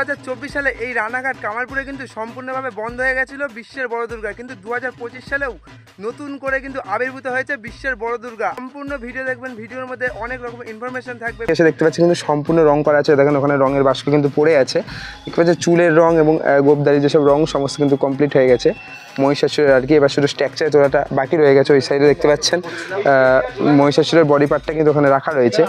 2024 সালে এই রানাঘাট কামালপুরে কিন্তু সম্পূর্ণভাবে বন্ধ হয়ে গেছিল বিশ্বের বড় দুর্গা, কিন্তু 2025 সালেও নতুন করে কিন্তু আবির্ভূত হয়েছে বিশ্বের বড় দুর্গা। সম্পূর্ণ ভিডিও দেখবেন, ভিডিওর মধ্যে অনেক রকম ইনফরমেশন থাকবে। এসে দেখতে পাচ্ছি কিন্তু সম্পূর্ণ রং করা আছে, দেখেন ওখানে রঙের বাস্ক কিন্তু পড়ে আছে। দেখতে পাচ্ছি চুলের রং এবং গোপদারি যেসব রং সমস্ত কিন্তু কমপ্লিট হয়ে গেছে মহিষাসুরের আর কি। এবার শুধু স্ট্রাকচার তোলাটা বাকি রয়ে গেছে। ওই সাইডে দেখতে পাচ্ছেন মহিষাসুরের বডি পার্টটা কিন্তু ওখানে রাখা রয়েছে।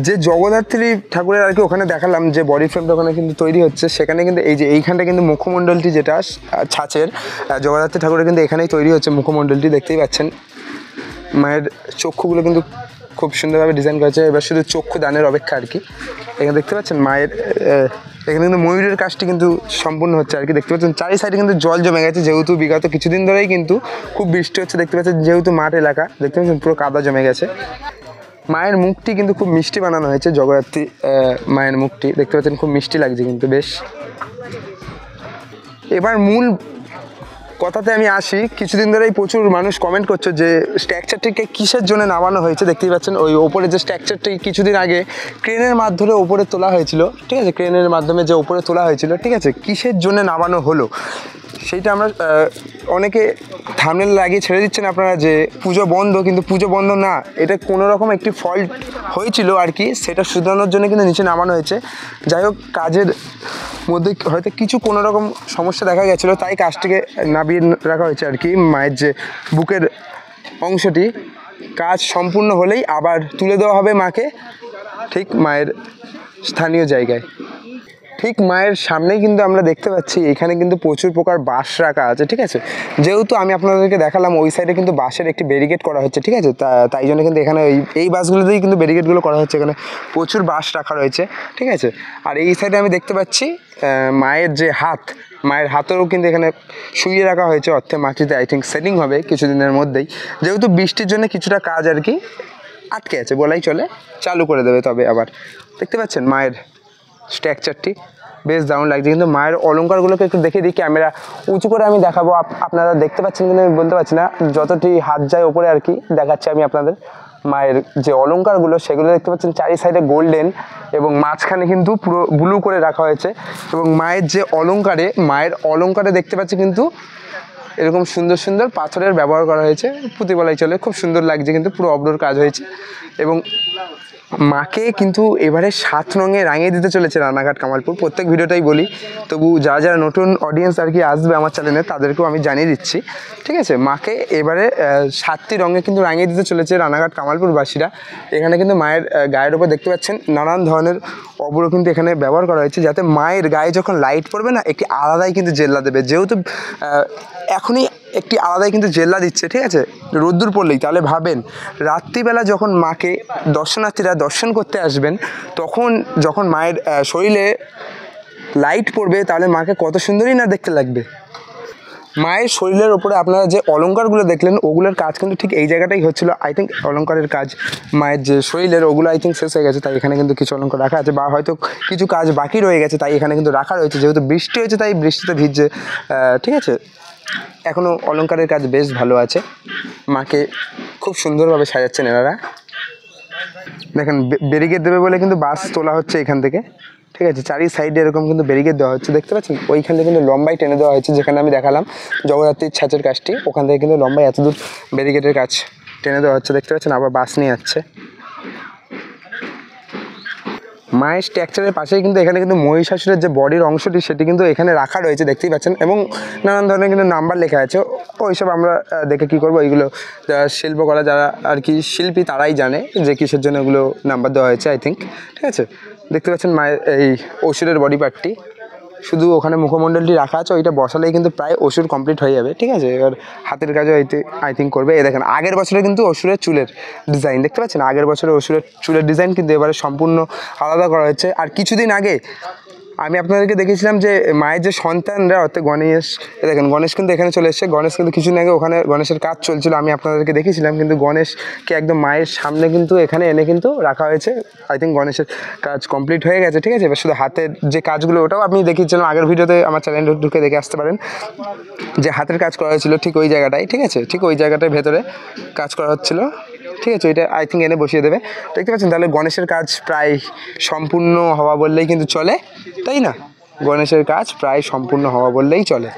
যে জগদ্ধাত্রী ঠাকুরের আর কি ওখানে দেখালাম যে বডি ফ্রেমটা ওখানে কিন্তু তৈরি হচ্ছে, সেখানে কিন্তু এই যে এইখানটা কিন্তু মুখমণ্ডলটি যেটা ছাঁচের জগদ্ধাত্রী ঠাকুরের কিন্তু এখানেই তৈরি হচ্ছে মুখমণ্ডলটি। দেখতেই পাচ্ছেন মায়ের চক্ষুগুলো কিন্তু খুব সুন্দরভাবে ডিজাইন করেছে। এবার শুধু চক্ষু দানের অপেক্ষা আর কি। এখানে দেখতে পাচ্ছেন মায়ের এখানে কিন্তু ময়ূরের কাজটি কিন্তু সম্পূর্ণ হচ্ছে আর কি। দেখতে পাচ্ছেন চারি সাইডে কিন্তু জল জমে গেছে, যেহেতু বিগত কিছুদিন ধরেই কিন্তু খুব বৃষ্টি হচ্ছে। দেখতে পাচ্ছেন যেহেতু মাঠ এলাকা, দেখতে পাচ্ছেন পুরো কাদা জমে গেছে। মায়ের মুখটি কিন্তু খুব মিষ্টি বানানো হয়েছে, জগদ্ধাত্রী মায়ের মুখটি দেখতে পাচ্ছেন খুব মিষ্টি লাগছে কিন্তু বেশ। এবার মূল কথাতে আমি আসি। কিছুদিন ধরেই প্রচুর মানুষ কমেন্ট করছে যে স্ট্রাকচারটিকে কিসের জন্য নামানো হয়েছে। দেখতেই পাচ্ছেন ওই ওপরে যে স্ট্রাকচারটি কিছুদিন আগে ক্রেনের মাধ্যমে ওপরে তোলা হয়েছিল, ঠিক আছে, ক্রেনের মাধ্যমে যে ওপরে তোলা হয়েছিল, ঠিক আছে, কিসের জন্য নামানো হলো সেইটা আমরা অনেকে থাম্বনেল লাগিয়ে ছেড়ে দিচ্ছেন আপনারা যে পুজো বন্ধ, কিন্তু পুজো বন্ধ না, এটা কোনো রকম একটি ফল্ট হয়েছিল আর কি, সেটা শুধরানোর জন্য কিন্তু নিচে নামানো হয়েছে। যাই হোক, কাজের মধ্যে হয়তো কিছু কোনো রকম সমস্যা দেখা গেছিলো, তাই কাজটিকে নামিয়ে রাখা হয়েছে আর কি। মায়ের যে বুকের অংশটি কাজ সম্পূর্ণ হলেই আবার তুলে দেওয়া হবে মাকে ঠিক মায়ের স্থানীয় জায়গায়। ঠিক মায়ের সামনেই কিন্তু আমরা দেখতে পাচ্ছি এখানে কিন্তু প্রচুর প্রকার বাঁশ রাখা আছে, ঠিক আছে। যেহেতু আমি আপনাদেরকে দেখালাম ওই সাইডে কিন্তু বাঁশের একটি ব্যারিকেড করা হচ্ছে, ঠিক আছে, তাই জন্য কিন্তু এখানে এই বাসগুলোতেই কিন্তু ব্যারিকেডগুলো করা হচ্ছে। এখানে প্রচুর বাঁশ রাখা রয়েছে, ঠিক আছে। আর এই সাইডে আমি দেখতে পাচ্ছি মায়ের যে মায়ের হাতেরও কিন্তু এখানে শুইয়ে রাখা হয়েছে, অর্থে মাটিতে আই থিঙ্ক সেটিং হবে কিছুদিনের মধ্যেই। যেহেতু বৃষ্টির জন্য কিছুটা কাজ আর কি আটকে আছে বলাই চলে, চালু করে দেবে তবে আবার। দেখতে পাচ্ছেন মায়ের স্ট্রাকচারটি বেশ দারুণ লাগছে। কিন্তু মায়ের অলঙ্কারগুলোকে একটু দেখে দিই, ক্যামেরা উঁচু করে আমি দেখাবো, আপনারা দেখতে পাচ্ছেন কিন্তু আমি বলতে পারছি না, যতটি হাত যায় ওপরে আর কি দেখাচ্ছি আমি আপনাদের। মায়ের যে অলঙ্কারগুলো সেগুলো দেখতে পাচ্ছেন চারি সাইডে গোল্ডেন এবং মাঝখানে কিন্তু পুরো ব্লু করে রাখা হয়েছে। এবং মায়ের যে অলঙ্কারে দেখতে পাচ্ছি কিন্তু এরকম সুন্দর সুন্দর পাথরের ব্যবহার করা হয়েছে, পুঁতি বলাই চলে, খুব সুন্দর লাগছে কিন্তু পুরো অবলোর কাজ হয়েছে। এবং মাকে কিন্তু এবারে 7 রঙে রাঙিয়ে দিতে চলেছে রানাঘাট কামালপুর। প্রত্যেক ভিডিওটাই বলি, তবু যারা নতুন অডিয়েন্স আর কি আসবে আমার চ্যানেলে তাদেরকেও আমি জানিয়ে দিচ্ছি, ঠিক আছে। মাকে এবারে 7টি রঙে কিন্তু রাঙিয়ে দিতে চলেছে রানাঘাট কামালপুরবাসীরা। এখানে কিন্তু মায়ের গায়ের ওপর দেখতে পাচ্ছেন নানান ধরনের অবরো কিন্তু এখানে ব্যবহার করা হয়েছে, যাতে মায়ের গায়ে যখন লাইট পড়বে না একটি আলাদাই কিন্তু জেল্লা দেবে। যেহেতু এখনই একটি আলাদাই কিন্তু জেল্লা দিচ্ছে, ঠিক আছে, রোদ্দুর পড়লেই। তাহলে ভাবেন রাত্রিবেলা যখন মাকে দর্শনার্থীরা দর্শন করতে আসবেন, তখন যখন মায়ের শরীরে লাইট পড়বে তাহলে মাকে কত সুন্দরই না দেখতে লাগবে। মায়ের শরীরের ওপরে আপনারা যে অলঙ্কারগুলো দেখলেন ওগুলোর কাজ কিন্তু ঠিক এই জায়গাটাই হচ্ছিলো। আই থিঙ্ক অলঙ্কারের কাজ মায়ের যে শরীরের ওগুলো আই থিঙ্ক শেষ হয়ে গেছে, তাই এখানে কিন্তু কিছু অলঙ্কার রাখা আছে, বা হয়তো কিছু কাজ বাকি রয়ে গেছে তাই এখানে কিন্তু রাখা রয়েছে। যেহেতু বৃষ্টি হয়েছে তাই বৃষ্টিতে ভিজছে, ঠিক আছে। এখনও অলঙ্কারের কাজ বেশ ভালো আছে। মাকে খুব সুন্দরভাবে সাজাচ্ছেন এনারা। দেখেন ব্যারিকেড দেবে বলে কিন্তু বাস তোলা হচ্ছে এখান থেকে, ঠিক আছে। চারি সাইডে এরকম কিন্তু ব্যারিকেড দেওয়া হচ্ছে, দেখতে পাচ্ছেন। ওইখান থেকে কিন্তু লম্বাই টেনে দেওয়া হয়েছে, যেখানে আমি দেখালাম জগদ্ধাত্রীর ছাঁচের কাজটি, ওখান থেকে কিন্তু লম্বাই এতদূর ব্যারিকেডের কাজ টেনে দেওয়া হচ্ছে, দেখতে পাচ্ছেন। আবার বাস নিয়ে যাচ্ছে। মায়ের স্ট্রাকচারের পাশেই কিন্তু এখানে কিন্তু মহিষাসুরের যে বডির অংশটি সেটি কিন্তু এখানে রাখা রয়েছে, দেখতেই পাচ্ছেন। এবং নানান ধরনের কিন্তু নাম্বার লেখা আছে। ওইসব আমরা দেখে কী করবো, এইগুলো যারা শিল্পকলা যারা আর কি শিল্পী তারাই জানে যে কিসের জন্য এগুলো নাম্বার দেওয়া হয়েছে আই থিঙ্ক, ঠিক আছে। দেখতে পাচ্ছেন মায়ের এই অসুরের বডি পার্টটি, শুধু ওখানে মুখমণ্ডলটি রাখা আছে, ওইটা বসালেই কিন্তু প্রায় অসুর কমপ্লিট হয়ে যাবে, ঠিক আছে। এবার হাতের কাজও আই থিঙ্ক করবে। এই দেখেন আগের বছরে কিন্তু অসুরের চুলের ডিজাইন দেখতে পাচ্ছেন, আগের বছরে অসুরের চুলের ডিজাইন কিন্তু এবারে সম্পূর্ণ আলাদা করা হয়েছে। আর কিছুদিন আগে আমি আপনাদেরকে দেখেছিলাম যে মায়ের যে সন্তানরা অর্থাৎ গণেশ, দেখেন গণেশ কিন্তু এখানে চলে এসেছে। গণেশ কিন্তু কিছুদিন আগে ওখানে গণেশের কাজ চলছিল, আমি আপনাদেরকে দেখেছিলাম। কিন্তু গণেশকে একদম মায়ের সামনে কিন্তু এখানে এনে কিন্তু রাখা হয়েছে। আই থিঙ্ক গণেশের কাজ কমপ্লিট হয়ে গেছে, ঠিক আছে। এবার শুধু হাতের যে কাজগুলো ওটাও আপনি দেখিয়েছিলাম আগের ভিডিওতে, আমার চ্যানেলে ঢুকে দেখে আসতে পারেন। যে হাতের কাজ করা হয়েছিল ঠিক ওই জায়গাটায়, ঠিক আছে, ঠিক ওই জায়গাটার ভেতরে কাজ করা হচ্ছিলো, ঠিক আছে। ওইটা আই থিঙ্ক এনে বসিয়ে দেবে, দেখতে পাচ্ছেন। তাহলে গণেশের কাজ প্রায় সম্পূর্ণ হওয়া বললেই কিন্তু চলে, তাই না। গণেশের কাজ প্রায় সম্পূর্ণ হওয়া বললেই চলে।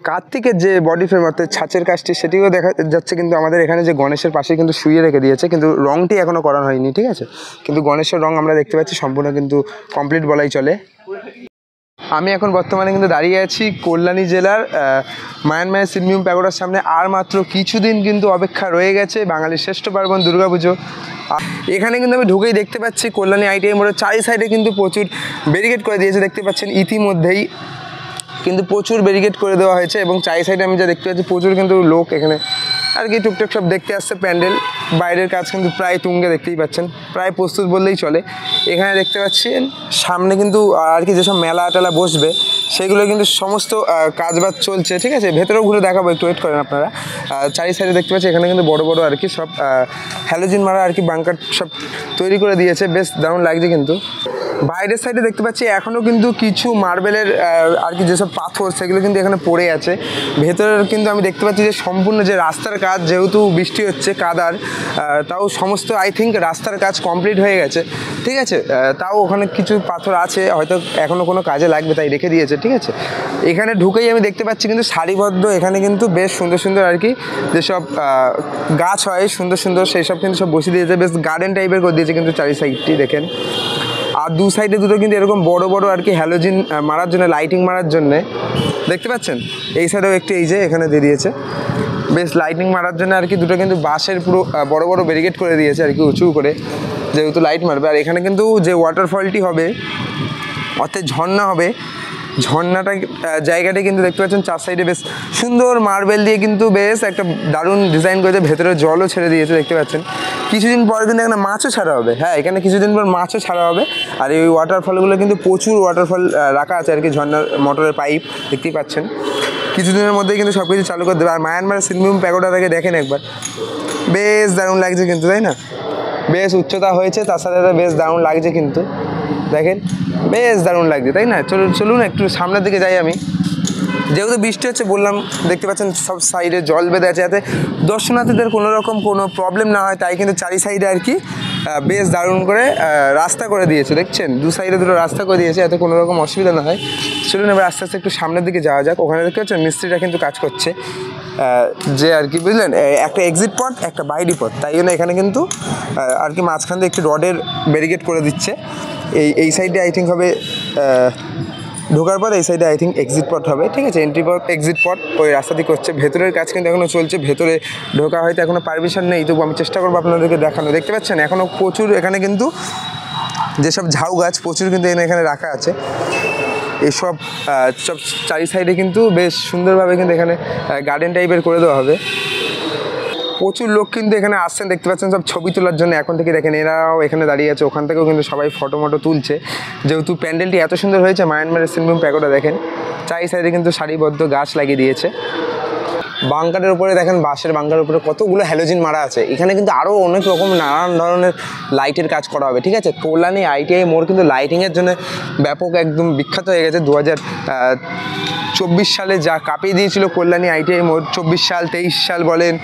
কার্তিকের যে বডি ফ্রেম অর্থাৎ ছাঁচের কাজটি সেটিও দেখা যাচ্ছে, কিন্তু আমাদের এখানে যে গণেশের পাশে কিন্তু শুয়ে রেখে দিয়েছে, কিন্তু রঙটি এখনও করানো হয়নি, ঠিক আছে। কিন্তু গণেশের রঙ আমরা দেখতে পাচ্ছি সম্পূর্ণ কিন্তু কমপ্লিট বলাই চলে। আমি এখন বর্তমানে কিন্তু দাঁড়িয়ে আছি কল্যাণী জেলার মায়ানমারের সিনমিউম প্যাগোডার সামনে। আর মাত্র কিছুদিন কিন্তু অপেক্ষা রয়ে গেছে বাঙালির শ্রেষ্ঠ পার্বণ দুর্গাপুজো। এখানে কিন্তু আমি ঢুকেই দেখতে পাচ্ছি কল্যাণী আইটিআই মোড়ের চারি সাইডে কিন্তু প্রচুর ব্যারিকেড করে দিয়েছে, দেখতে পাচ্ছেন ইতিমধ্যেই কিন্তু প্রচুর ব্যারিকেড করে দেওয়া হয়েছে। এবং চারি সাইডে আমি যা দেখতে পাচ্ছি প্রচুর কিন্তু লোক এখানে আর কি টুকটাক সব দেখতে আসছে। প্যান্ডেল বাইরের কাজ কিন্তু প্রায় তুঙ্গে, দেখতেই পাচ্ছেন প্রায় প্রস্তুত বললেই চলে। এখানে দেখতে পাচ্ছেন সামনে কিন্তু আর কি যেসব মেলা টেলা বসবে সেগুলো কিন্তু সমস্ত কাজবাজ চলছে, ঠিক আছে। ভেতরেও ঘুরে দেখাবো, একটু ওয়েট করেন আপনারা। চারি সাইডে দেখতে পাচ্ছি এখানে কিন্তু বড় বড় আর কি সব হ্যালোজিন মারা আর কি বাংকার সব তৈরি করে দিয়েছে, বেশ দারুণ লাগছে। কিন্তু বাইরের সাইডে দেখতে পাচ্ছি এখনও কিন্তু কিছু মার্বেলের আর কি যেসব পাথর সেগুলো কিন্তু এখানে পড়ে আছে। ভেতরের কিন্তু আমি দেখতে পাচ্ছি যে সম্পূর্ণ যে রাস্তার কাজ, যেহেতু বৃষ্টি হচ্ছে কাদার, তাও সমস্ত আই থিঙ্ক রাস্তার কাজ কমপ্লিট হয়ে গেছে, ঠিক আছে। তাও ওখানে কিছু পাথর আছে, হয়তো এখনও কোনো কাজে লাগবে তাই রেখে দিয়েছে, ঠিক আছে। এখানে ঢুকেই আমি দেখতে পাচ্ছি কিন্তু সারিবদ্ধ এখানে কিন্তু বেশ সুন্দর সুন্দর আর কি যেসব গাছ হয় সুন্দর সুন্দর সেই সব কিন্তু সব বসিয়ে দিয়েছে, বেশ গার্ডেন টাইপের করে দিয়েছে কিন্তু চারি সাইডটি দেখেন। আর দু সাইডে দুটো কিন্তু এরকম বড় বড় আর কি হ্যালোজিন মারার জন্য, লাইটিং মারার জন্য দেখতে পাচ্ছেন। এই সাইডেও একটু এই যে এখানে দিয়ে দিয়েছে বেশ লাইটিং মারার জন্য আর কি দুটো কিন্তু বাঁশের পুরো বড় বড় ব্যারিকেড করে দিয়েছে আর কি উঁচু করে, যেহেতু লাইট মারবে। আর এখানে কিন্তু যে ওয়াটারফলটি হবে অর্থাৎ ঝর্ণা হবে, ঝর্ণাটা জায়গাটা কিন্তু দেখতে পাচ্ছেন চার সাইডে বেশ সুন্দর মার্বেল দিয়ে কিন্তু বেশ একটা দারুণ ডিজাইন করেছে। ভেতরে জলও ছেড়ে দিয়েছে দেখতে পাচ্ছেন। কিছুদিন পর কিন্তু এখানে মাছও ছাড়া হবে, হ্যাঁ এখানে কিছুদিন পর মাছও ছাড়া হবে। আর এই ওয়াটারফলগুলো কিন্তু প্রচুর ওয়াটারফল রাখা আছে আর কি, ঝর্ণার মোটরের পাইপ দেখতেই পাচ্ছেন। কিছুদিনের মধ্যেই কিন্তু সব কিছু চালু করে দেবে। আর মায়ানমারের সিনমিউম প্যাগোডাটাকে দেখেন একবার, বেশ দারুণ লাগছে কিন্তু, তাই না? বেশ উচ্চতা হয়েছে, তার সাথে সাথে বেশ দারুণ লাগছে কিন্তু দেখেন, বেশ দারুণ লাগছে, তাই না? চলুন একটু সামনের দিকে যাই আমি। যেহেতু বৃষ্টি হচ্ছে বললাম, দেখতে পাচ্ছেন সব সাইডে জল বেঁধে আছে, যাতে দর্শনার্থীদের কোনো রকম কোনো প্রবলেম না হয়, তাই কিন্তু চারি সাইডে আর কি বেশ দারুণ করে রাস্তা করে দিয়েছে, দেখছেন দু সাইডে দুটো রাস্তা করে দিয়েছে যাতে কোনো রকম অসুবিধা না হয়। চলুন এবার আস্তে আস্তে একটু সামনের দিকে যাওয়া যাক। ওখানে দেখতে পাচ্ছেন মিস্ত্রিরা কিন্তু কাজ করছে, যে আর কি বুঝলেন একটা এক্সিট পথ একটা বাইরি পথ, তাই জন্য এখানে কিন্তু আর কি মাঝখান দিয়ে একটি রডের ব্যারিকেড করে দিচ্ছে। এই সাইডে আই থিঙ্ক হবে ঢোকার পর, এই সাইডে আই থিঙ্ক এক্সিট পথ হবে, ঠিক আছে। এন্ট্রি পথ এক্সিট পথ ওই রাস্তা দিয়ে করছে। ভেতরের কাজ কিন্তু এখনও চলছে, ভেতরে ঢোকা হয়তো এখনও পারমিশন নেই, তবু আমি চেষ্টা করবো আপনাদেরকে দেখানো। দেখতে পাচ্ছেন এখনও প্রচুর এখানে কিন্তু যেসব ঝাউ গাছ প্রচুর কিন্তু এখানে রাখা আছে। এসব সব চারি সাইডে কিন্তু বেশ সুন্দরভাবে কিন্তু এখানে গার্ডেন টাইপের করে দেওয়া হবে। প্রচুর লোক কিন্তু এখানে আসছেন, দেখতে পাচ্ছেন সব ছবি তোলার জন্য। এখন থেকে দেখেন এরাও এখানে দাঁড়িয়ে আছে, ওখান থেকেও কিন্তু সবাই ফটো মটো তুলছে। যেহেতু প্যান্ডেলটি এত সুন্দর হয়েছে মায়ানমারের সিনমিউম প্যাগোডা, দেখেন চারি সাইডে কিন্তু সারিবদ্ধ গাছ লাগিয়ে দিয়েছে। বাংকারের উপরে দেখেন, বাঁশের বাংকারের উপরে কতগুলো হ্যালোজিন মারা আছে। এখানে কিন্তু আরও অনেক রকম নানান ধরনের লাইটের কাজ করা হবে, ঠিক আছে। কল্যাণী আইটিআই মোড় কিন্তু লাইটিংয়ের জন্য ব্যাপক একদম বিখ্যাত হয়ে গেছে। 2024 সালে যা কাঁপিয়ে দিয়েছিল কল্যাণী আইটিআই মোড়, 24 সাল 23 সাল বলেন,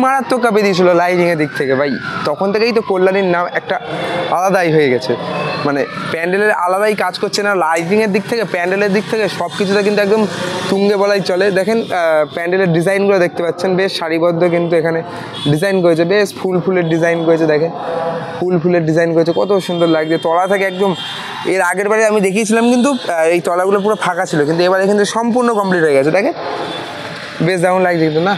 মারাত্মক কাঁপিয়ে দিয়েছিল লাইটিংয়ের দিক থেকে ভাই। তখন থেকেই তো কল্যাণীর নাম একটা আলাদাই হয়ে গেছে, মানে প্যান্ডেলের আলাদাই কাজ করছে না, লাইটিংয়ের দিক থেকে প্যান্ডেলের দিক থেকে সব কিছুতে কিন্তু একদম তুঙ্গে বলাই চলে। দেখেন প্যান্ডেলের ডিজাইনগুলো দেখতে পাচ্ছেন, বেশ সারিবদ্ধ কিন্তু এখানে ডিজাইন করেছে, বেশ ফুলের ডিজাইন করেছে। দেখেন ফুলের ডিজাইন করেছে, কত সুন্দর লাগছে। তলা থেকে একদম, এর আগের বারে আমি দেখিয়েছিলাম কিন্তু এই তলাগুলো পুরো ফাঁকা ছিল, কিন্তু এবারে কিন্তু সম্পূর্ণ কমপ্লিট হয়ে গেছে। দেখেন বেশ দারুণ লাগছে কিন্তু না।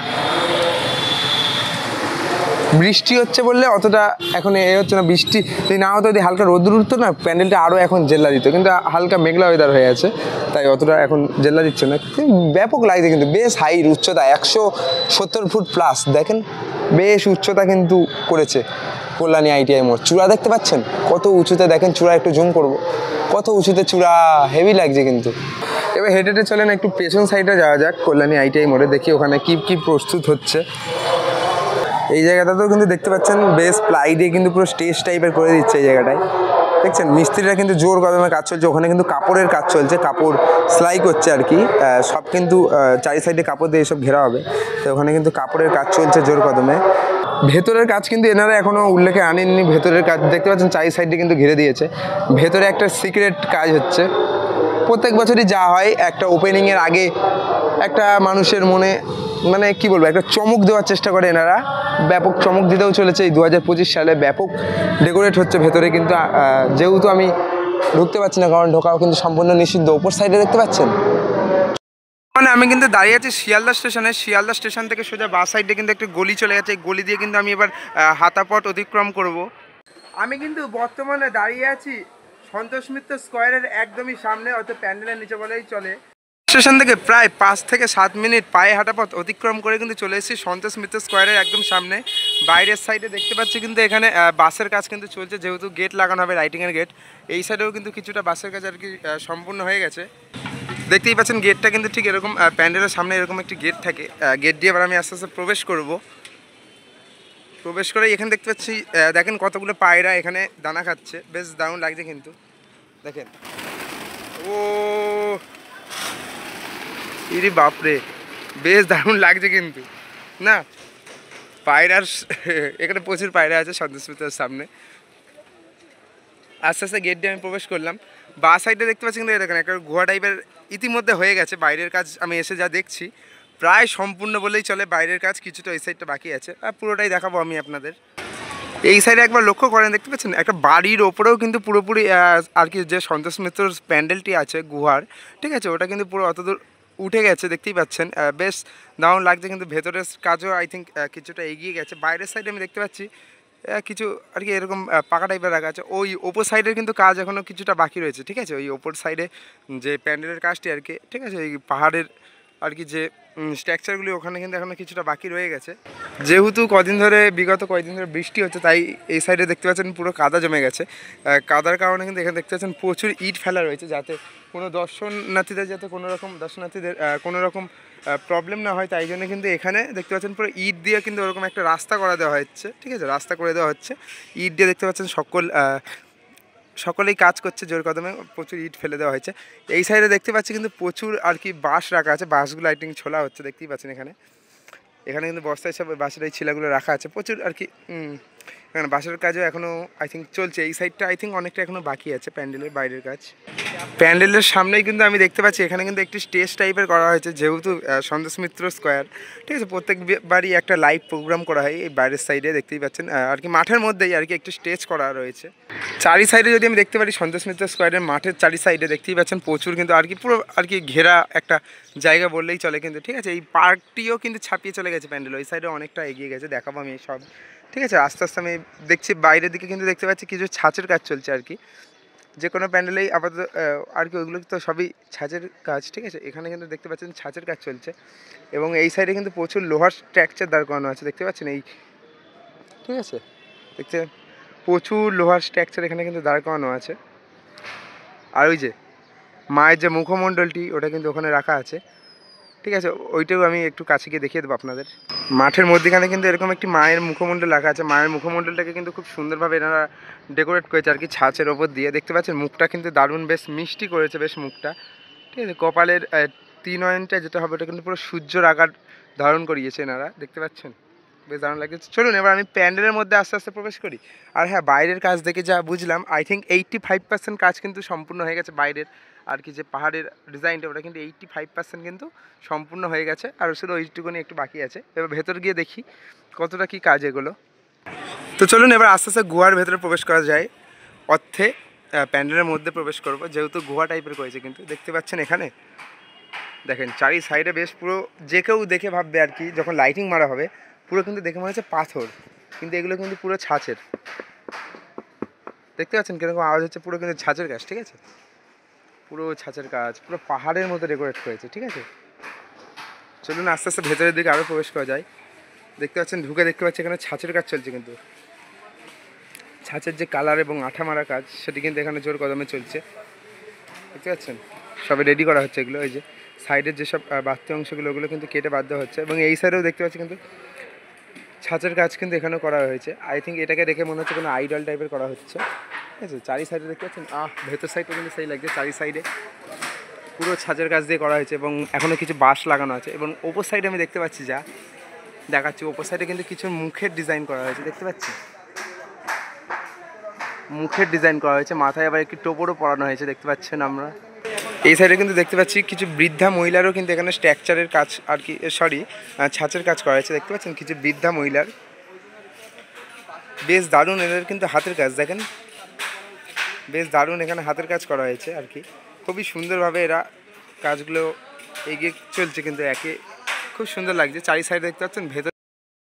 বৃষ্টি হচ্ছে বললে অতটা এখন এ হচ্ছে না, বৃষ্টি যদি না হতো, যদি হালকা রোদ্দুর উঠতো না, প্যান্ডেলটা আরও এখন জেল্লা দিত, কিন্তু হালকা মেঘলা ওয়েদার হয়ে আছে, তাই অতটা এখন জেল্লা দিচ্ছে না। ব্যাপক লাগছে কিন্তু, বেশ হাইট উচ্চতা 170 ফুট প্লাস। দেখেন বেশ উচ্চতা কিন্তু করেছে কল্যাণী আইটিআই মোড়। চূড়া দেখতে পাচ্ছেন কত উঁচুতে, দেখেন চূড়া একটু জুম করব, কত উঁচুতে চূড়া, হেভি লাগছে কিন্তু। এবার হেঁটে হেঁটে চলেন একটু পেছন সাইডে যাওয়া যাক কল্যাণী আইটিআই মোড়ে, দেখি ওখানে কী প্রস্তুত হচ্ছে। এই জায়গাটাতেও কিন্তু দেখতে পাচ্ছেন বেশ প্লাই দিয়ে কিন্তু পুরো স্টেজ টাইপের করে দিচ্ছে এই জায়গাটায়, দেখছেন মিস্ত্রিরা কিন্তু জোর কদমে কাজ চলছে। ওখানে কিন্তু কাপড়ের কাজ চলছে, কাপড় সেলাই করছে আর কি, সব কিন্তু চারি সাইডে কাপড় দিয়ে এসব ঘেরা হবে, তো ওখানে কিন্তু কাপড়ের কাজ চলছে জোর কদমে। ভেতরের কাজ কিন্তু এনারা এখনও উল্লেখে আনেননি। ভেতরের কাজ দেখতে পাচ্ছেন চারি সাইডে কিন্তু ঘিরে দিয়েছে। ভেতরে একটা সিক্রেট কাজ হচ্ছে, প্রত্যেক বছরই যা হয় একটা ওপেনিংয়ের আগে একটা মানুষের মনে মানে কি বলবো একটা চমক দেওয়ার চেষ্টা করে এনারা, ব্যাপক চমক দিতেও চলেছে এই 2025 সালে। ব্যাপক ডেকোরেট হচ্ছে ভেতরে, কিন্তু যেহেতু আমি ঢুকতে পারছি না কারণ ঢোকাও কিন্তু সম্পূর্ণ নিষিদ্ধ। ওপর সাইডে দেখতে পাচ্ছেন মানে আমি কিন্তু দাঁড়িয়ে আছি শিয়ালদা স্টেশনে। শিয়ালদা স্টেশন থেকে সোজা বাস সাইডে কিন্তু একটা গলি চলে গেছে, এই গলি দিয়ে কিন্তু আমি এবার হাতাপথ অতিক্রম করব। আমি কিন্তু বর্তমানে দাঁড়িয়ে আছি সন্তোষ মিত্র স্কোয়ারের একদমই সামনে, অর্থাৎ প্যান্ডেলের নিচে বলেই চলে। স্টেশন থেকে প্রায় 5 থেকে 7 মিনিট পায়ে হাঁটা পথ অতিক্রম করে কিন্তু চলে এসেছি সন্তোষ মিত্র স্কোয়ারের একদম সামনে। বাইরের সাইডে দেখতে পাচ্ছি কিন্তু এখানে বাসের কাজ কিন্তু চলছে, যেহেতু গেট লাগানো হবে লাইটিংয়ের গেট। এই সাইডেও কিন্তু কিছুটা বাসের কাজ আর কি সম্পূর্ণ হয়ে গেছে। দেখতেই পাচ্ছেন গেটটা কিন্তু ঠিক এরকম, প্যান্ডেলের সামনে এরকম একটি গেট থাকে। গেট দিয়ে এবার আমি আস্তে আস্তে প্রবেশ করব। প্রবেশ করে এখানে দেখতে পাচ্ছি দেখেন কতগুলো পায়রা এখানে দানা খাচ্ছে, বেশ দারুণ লাগছে কিন্তু দেখেন। ও ইরে বাপরে, বেশ দারুণ লাগছে কিন্তু না পায়রার এখানে প্রচুর পায়রা আছে সন্তোষ মিত্রের সামনে। আস্তে আস্তে গেট দিয়ে আমি প্রবেশ করলাম। বা সাইডে দেখতে পাচ্ছি কিন্তু দেখেন একটা গুহা টাইপের ইতিমধ্যে হয়ে গেছে। বাইরের কাজ আমি এসে যা দেখছি প্রায় সম্পূর্ণ বলেই চলে, বাইরের কাজ কিছুটা এই সাইডটা বাকি আছে, আর পুরোটাই দেখাবো আমি আপনাদের। এই সাইডে একবার লক্ষ্য করেন, দেখতে পাচ্ছেন একটা বাড়ির ওপরেও কিন্তু পুরোপুরি আর কি যে সন্তোষ মিত্রর প্যান্ডেলটি আছে গুহার, ঠিক আছে, ওটা কিন্তু পুরো অতদূর উঠে গেছে দেখতেই পাচ্ছেন। বেশ দারুণ লাগছে কিন্তু ভেতরের কাজও আই থিঙ্ক কিছুটা এগিয়ে গেছে। বাইরের সাইডে আমি দেখতে পাচ্ছি কিছু আর কি এরকম পাকা টাইপের রাখা আছে। ওই ওপর সাইডের কিন্তু কাজ এখনও কিছুটা বাকি রয়েছে, ঠিক আছে, ওই ওপর সাইডে যে প্যান্ডেলের কাজটি আর কি, ঠিক আছে, ওই পাহাড়ের আর কি যে স্ট্রাকচারগুলি ওখানে কিন্তু এখনও কিছুটা বাকি রয়ে গেছে। যেহেতু বিগত কয়েকদিন ধরে বৃষ্টি হচ্ছে, তাই এই সাইডে দেখতে পাচ্ছেন পুরো কাদা জমে গেছে। কাদার কারণে কিন্তু এখানে দেখতে পাচ্ছেন প্রচুর ইট ফেলা রয়েছে, যাতে কোনো দর্শনার্থীদের কোনো রকম প্রবলেম না হয়, তাই জন্য কিন্তু এখানে দেখতে পাচ্ছেন পুরো ইট দিয়ে কিন্তু ওরকম একটা রাস্তা করে দেওয়া হচ্ছে, ঠিক আছে, রাস্তা করে দেওয়া হচ্ছে ইট দিয়ে। দেখতে পাচ্ছেন সকলেই কাজ করছে জোর কদমে, প্রচুর ইট ফেলে দেওয়া হয়েছে। এই সাইডে দেখতে পাচ্ছি কিন্তু প্রচুর আর কি বাঁশ রাখা আছে, বাঁশগুলো আই থিঙ্ক ছোলা হচ্ছে, দেখতেই পাচ্ছেন এখানে কিন্তু বস্তায় সব বাঁশের এই ছিলাগুলো রাখা আছে প্রচুর আর কি। এখানে বাঁশের কাজও এখনও আই থিঙ্ক চলছে। এই সাইডটা আই থিঙ্ক অনেকটা এখনও বাকি আছে প্যান্ডেলের বাইরের কাজ। প্যান্ডেলের সামনেই কিন্তু আমি দেখতে পাচ্ছি এখানে কিন্তু একটি স্টেজ টাইপের করা হয়েছে, যেহেতু সন্তোষ মিত্র স্কোয়ার, ঠিক আছে, প্রত্যেকবারই একটা লাইভ প্রোগ্রাম করা হয় এই বাইরের সাইডে, দেখতেই পাচ্ছেন আর কি মাঠের মধ্যেই আর কি একটু স্টেজ করা রয়েছে। চারি সাইডে যদি আমি দেখতে পারি সন্তোষ মিত্র স্কোয়ারের মাঠের চারি সাইডে দেখতেই পাচ্ছেন প্রচুর কিন্তু আর কি পুরো আর কি ঘেরা একটা জায়গা বললেই চলে কিন্তু, ঠিক আছে। এই পার্কটিও কিন্তু ছাপিয়ে চলে গেছে প্যান্ডেল, ওই সাইডে অনেকটা এগিয়ে গেছে, দেখাবো আমি সব, ঠিক আছে। আস্তে আস্তে আমি দেখছি বাইরের দিকে কিন্তু দেখতে পাচ্ছি কিছু ছাঁচের কাজ চলছে আর কি, যে কোনো প্যান্ডেলেই আপাতত আর কি ওইগুলো তো সবই ছাঁচের কাজ, ঠিক আছে। এখানে কিন্তু দেখতে পাচ্ছেন ছাঁচের কাজ চলছে, এবং এই সাইডে কিন্তু প্রচুর লোহার স্ট্রাকচার দাঁড় করানো আছে, দেখতে পাচ্ছেন এই, ঠিক আছে, দেখতে প্রচুর লোহার স্ট্রাকচার এখানে কিন্তু দাঁড় করানো আছে। আর ওই যে মায়ের যে মুখমণ্ডলটি ওটা কিন্তু ওখানে রাখা আছে, ঠিক আছে, ওইটাও আমি একটু কাছে গিয়ে দেখিয়ে দেবো আপনাদের। মাঠের মধ্যেখানে কিন্তু এরকম একটি মায়ের মুখমণ্ডল রাখা আছে। মায়ের মুখমণ্ডলটাকে কিন্তু খুব সুন্দরভাবে এনারা ডেকোরেট করেছে আর কি ছাঁচের ওপর দিয়ে, দেখতে পাচ্ছেন মুখটা কিন্তু দারুণ বেশ মিষ্টি করেছে বেশ মুখটা, ঠিক আছে। কপালের ত্রিনয়নটা যেটা হবে ওটা কিন্তু পুরো সূর্যর আকার ধারণ করিয়েছে এনারা, দেখতে পাচ্ছেন, বেশ দারুণ লাগছে। চলুন এবার আমি প্যান্ডেলের মধ্যে আস্তে আস্তে প্রবেশ করি। আর হ্যাঁ, বাইরের কাজ দেখে যা বুঝলাম আই থিঙ্ক 85% কাজ কিন্তু সম্পূর্ণ হয়ে গেছে। বাইরের আর কি যে পাহাড়ের ডিজাইনটা ওটা কিন্তু 85% কিন্তু সম্পূর্ণ হয়ে গেছে, আর শুধু ওইটুকুনি একটু বাকি আছে। এবার ভেতর গিয়ে দেখি কতটা কি কাজ এগুলো। তো চলুন এবার আস্তে আস্তে গুহার ভেতরে প্রবেশ করা যায়, অর্থে প্যান্ডেলের মধ্যে প্রবেশ করব, যেহেতু গুহা টাইপের করেছে কিন্তু দেখতে পাচ্ছেন এখানে দেখেন চারি সাইডে বেশ পুরো, যে কেউ দেখে ভাববে আর কি যখন লাইটিং মারা হবে পুরো কিন্তু দেখে মনে হচ্ছে পাথর, কিন্তু এগুলো কিন্তু পুরো ছাঁচের, দেখতে পাচ্ছেন কীরকম আওয়াজ হচ্ছে, পুরো কিন্তু ছাঁচের কাজ, ঠিক আছে, পুরো ছাঁচের কাজ, পুরো পাহাড়ের মতো ডেকোরেট করেছে, ঠিক আছে। চলুন আস্তে আস্তে ভেতরের দিকে আরও প্রবেশ করা যায়। দেখতে পাচ্ছেন ঢুকে দেখতে পাচ্ছি এখানে ছাঁচের কাজ চলছে, কিন্তু ছাঁচের যে কালার এবং আঠা মারা কাজ সেটি কিন্তু এখানে জোর কদমে চলছে, দেখতে পাচ্ছেন সবে রেডি করা হচ্ছে এগুলো। এই যে সাইডের যেসব বাড়তি অংশগুলো ওগুলো কিন্তু কেটে বাদ দেওয়া হচ্ছে, এবং এই সাইডেও দেখতে পাচ্ছি কিন্তু ছাঁচের কাজ কিন্তু এখানেও করা হয়েছে। আই থিঙ্ক এটাকে দেখে মনে হচ্ছে কোনো আইডল টাইপের করা হচ্ছে, ঠিক আছে। চারি সাইডে দেখতে পাচ্ছেন ভেতর সাইডটা কিন্তু সেই লাগছে, চারি সাইডে পুরো ছাঁচের কাজ দিয়ে করা হয়েছে, এবং এখনও কিছু বাঁশ লাগানো আছে। এবং ওপর সাইডে আমি দেখতে পাচ্ছি যা দেখাচ্ছি, ওপর সাইডে কিন্তু কিছু মুখের ডিজাইন করা হয়েছে, দেখতে পাচ্ছি মুখের ডিজাইন করা হয়েছে, মাথায় আবার একটি টোপরও পরানো হয়েছে, দেখতে পাচ্ছেন আমরা। এই সাইডে কিন্তু দেখতে পাচ্ছি কিছু বৃদ্ধা মহিলারও কিন্তু এখানে স্ট্রাকচারের কাজ আর কি, সরি ছাঁচের কাজ করা হয়েছে। দেখতে পাচ্ছেন কিছু বৃদ্ধা মহিলার, বেশ দারুণ এদের কিন্তু হাতের কাজ, দেখেন বেশ দারুণ এখানে হাতের কাজ করা হয়েছে আর কি। খুবই সুন্দরভাবে এরা কাজগুলো এগিয়ে চলছে, কিন্তু একে খুব সুন্দর লাগছে। চারি সাইডে দেখতে পাচ্ছেন ভেতর।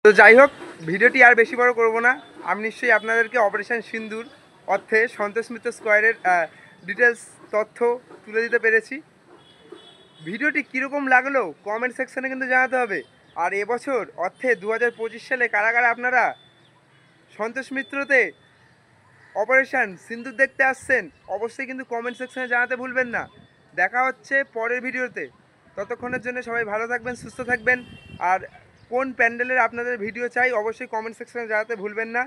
তো যাই হোক, ভিডিওটি আর বেশি বড় করব না। আমি নিশ্চয়ই আপনাদেরকে অপারেশন সিন্দুর অর্থে সন্তোষ মিত্র স্কোয়ারের ডিটেলস তথ্য তুলে দিতে পেরেছি। ভিডিওটি কীরকম লাগলো কমেন্ট সেকশনে কিন্তু জানাতে হবে। আর এবছর অর্থে 2025 সালে কারা কারা আপনারা সন্তোষ মিত্রতে অপারেশন সিন্দুর দেখতে আসছেন অবশ্যই কিন্তু কমেন্ট সেকশনে জানাতে ভুলবেন না। দেখা হচ্ছে পরের ভিডিওতে। ততক্ষণের জন্য সবাই ভালো থাকবেন, সুস্থ থাকবেন। আর কোন প্যান্ডেলের আপনাদের ভিডিও চাই অবশ্যই কমেন্ট সেকশনে জানাতে ভুলবেন না।